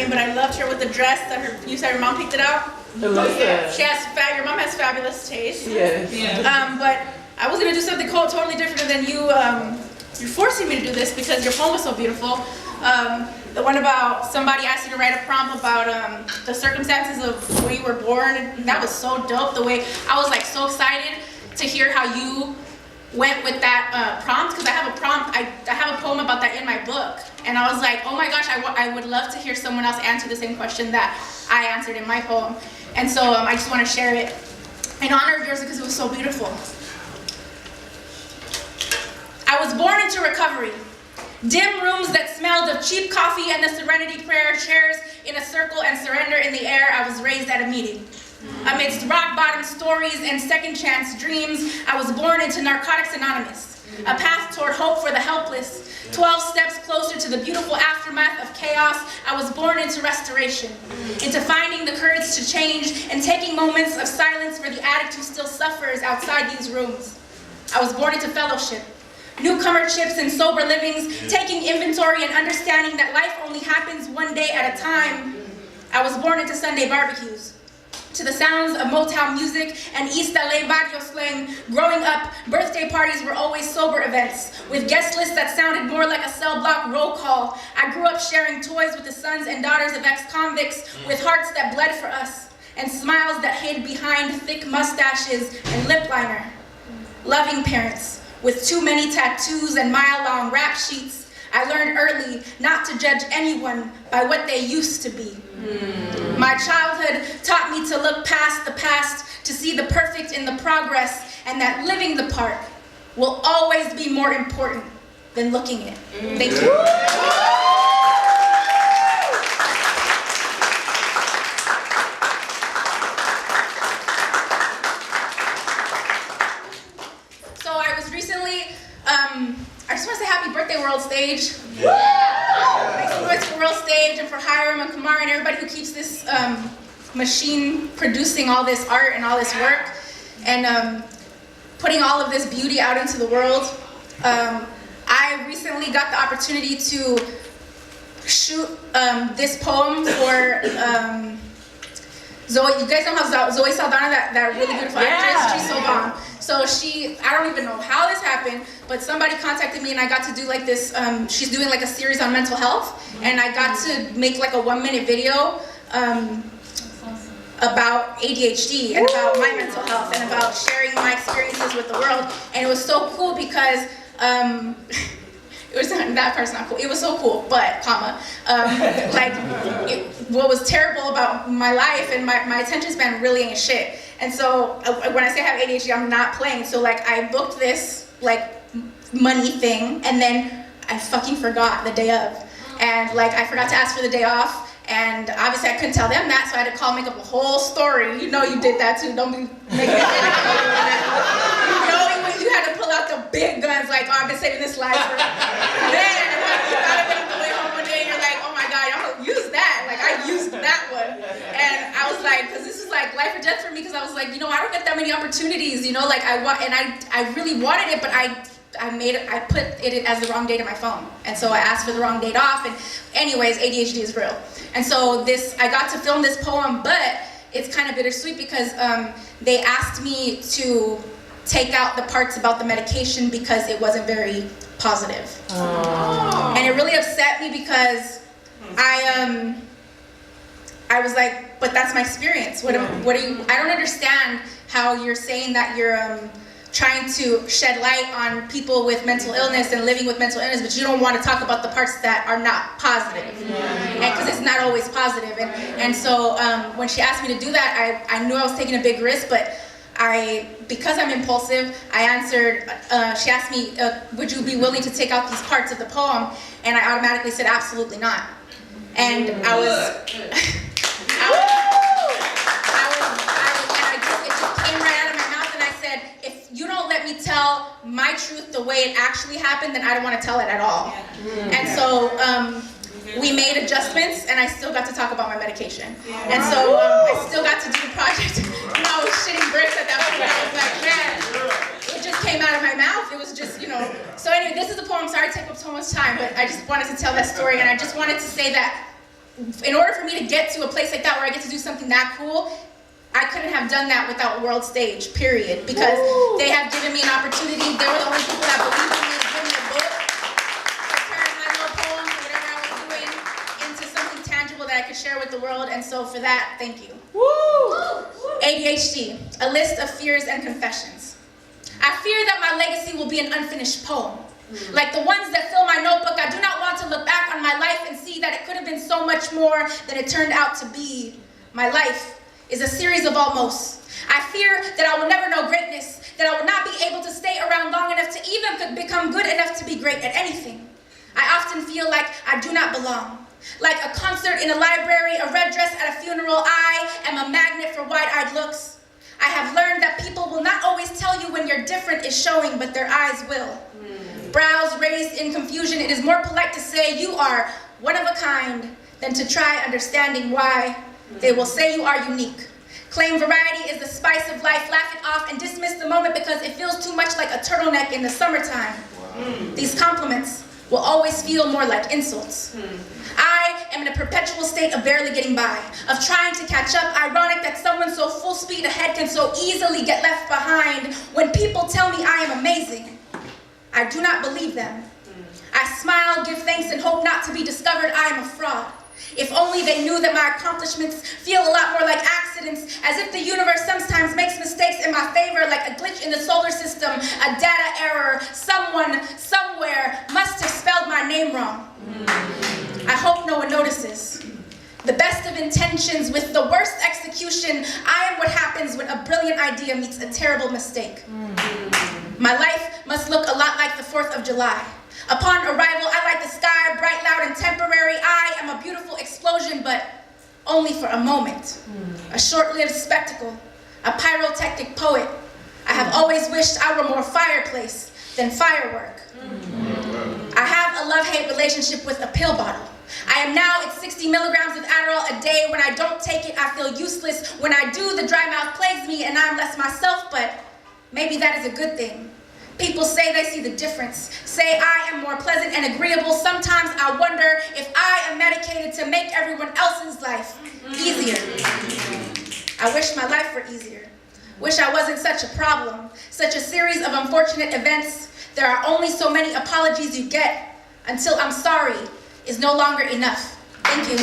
name, but I loved her with the dress that you said her mom picked it out. I love that. Your mom has fabulous taste. Yes. But I was gonna do something totally different than you. You're forcing me to do this because your poem was so beautiful. The one about somebody asked you to write a prompt about the circumstances of where you were born. That was so dope. The way I was like so excited to hear how you went with that prompt, because I have a prompt. I have a poem about that in my book, and I was like, oh my gosh, I would love to hear someone else answer the same question that I answered in my poem. And so I just want to share it in honor of yours because it was so beautiful. I was born into recovery. Dim rooms that smelled of cheap coffee and the serenity prayer, chairs in a circle and surrender in the air. I was raised at a meeting. Amidst rock bottom stories and second chance dreams, I was born into Narcotics Anonymous, a path toward hope for the helpless. 12 steps closer to the beautiful aftermath of chaos, I was born into restoration, into finding the courage to change and taking moments of silence for the addict who still suffers outside these rooms. I was born into fellowship, newcomer chips and sober livings, taking inventory and understanding that life only happens one day at a time. I was born into Sunday barbecues, to the sounds of Motown music and East LA barrio slang. Growing up, birthday parties were always sober events, with guest lists that sounded more like a cell block roll call. I grew up sharing toys with the sons and daughters of ex-convicts, with hearts that bled for us, and smiles that hid behind thick mustaches and lip liner. Loving parents, with too many tattoos and mile-long rap sheets. I learned early not to judge anyone by what they used to be. My childhood taught me to look past the past, to see the perfect in the progress, and that living the part will always be more important than looking it. Thank you. So I was recently, I just want to say happy birthday, World Stage. Happy birthday, World Stage, and for Hiram and Kamara and everybody who keeps this machine producing all this art and all this work, and putting all of this beauty out into the world. I recently got the opportunity to shoot this poem for Zoe. You guys know how Zoe Saldana, that really beautiful actress, she's so bomb. So I don't even know how this happened, but somebody contacted me and I got to do like this, she's doing like a series on mental health, and I got to make like a 1-minute video about ADHD and about my mental health and about sharing my experiences with the world. And it was so cool because, it was that part's not cool. It was so cool, but what was terrible about my life and my attention span really ain't shit. And so when I say I have ADHD, I'm not playing. So like I booked this like money thing, and then I fucking forgot the day of, and like I forgot to ask for the day off. And obviously I couldn't tell them that, so I had to make up a whole story. You know you did that too. Don't be making you had to pull out the big guns, like, oh, I've been saving this life for man. You gotta make the way home one day and you're like, oh my God, I'm gonna use that. Like I used that one. And I was like, because this is like life or death for me, because I was like, I don't get that many opportunities, like I really wanted it, but I put it as the wrong date on my phone. And so I asked for the wrong date off, and anyways, ADHD is real. And so I got to film this poem, but it's kind of bittersweet because they asked me to take out the parts about the medication because it wasn't very positive. Oh. And it really upset me because I was like, but that's my experience. What are you, I don't understand how you're saying that you're trying to shed light on people with mental illness and living with mental illness, but you don't want to talk about the parts that are not positive, because it's not always positive. And so when she asked me to do that, I knew I was taking a big risk, but because I'm impulsive, I answered, she asked me, would you be willing to take out these parts of the poem? And I automatically said, absolutely not. And it just came right out of my mouth, and I said, if you don't let me tell my truth the way it actually happened, then I don't want to tell it at all. And so we made adjustments, and I still got to talk about my medication. And so I still got to do the project. I was shitting bricks at that point. I was like, man, it just came out of my mouth. It was just, So anyway, this is the poem. Sorry to take up so much time, but I just wanted to tell that story, and I just wanted to say that in order for me to get to a place like that where I get to do something that cool, I couldn't have done that without World Stage, period. Because they have given me an opportunity. They were the only people that believed in me to give me a book, to turn my little poems or whatever I was doing into something tangible that I could share with the world. And so for that, thank you. ADHD, a list of fears and confessions. I fear that my legacy will be an unfinished poem. Like the ones that fill my notebook, I do not want to look back on my life and see that it could have been so much more than it turned out to be. My life is a series of almost. I fear that I will never know greatness, that I will not be able to stay around long enough to even become good enough to be great at anything. I often feel like I do not belong. Like a concert in a library, a red dress at a funeral, I am a magnet for wide-eyed looks. I have learned that people will not always tell you when you're different is showing, but their eyes will. Brows raised in confusion, it is more polite to say you are one of a kind than to try understanding why. They will say you are unique. Claim variety is the spice of life, laugh it off and dismiss the moment because it feels too much like a turtleneck in the summertime. These compliments will always feel more like insults. I am in a perpetual state of barely getting by, of trying to catch up. Ironic that someone so full speed ahead can so easily get left behind. When people tell me I am amazing, I do not believe them. I smile, give thanks, and hope not to be discovered I am a fraud. If only they knew that my accomplishments feel a lot more like accidents, as if the universe sometimes makes mistakes in my favor, like a glitch in the solar system, a data error, someone, somewhere must have spelled my name wrong. I hope no one notices. The best of intentions with the worst execution, I am what happens when a brilliant idea meets a terrible mistake. My life must look a lot like the 4th of July. Upon arrival, I light the sky, bright, loud, and temporary. I am a beautiful explosion, but only for a moment. A short-lived spectacle, a pyrotechnic poet. I have always wished I were more fireplace than firework. I have a love-hate relationship with a pill bottle. I am now at 60 milligrams of Adderall a day. When I don't take it, I feel useless. When I do, the dry mouth plagues me and I'm less myself, but maybe that is a good thing. People say they see the difference, say I am more pleasant and agreeable. Sometimes I wonder if I am medicated to make everyone else's life easier. I wish my life were easier. Wish I wasn't such a problem, such a series of unfortunate events. There are only so many apologies you get until I'm sorry is no longer enough. Thank you.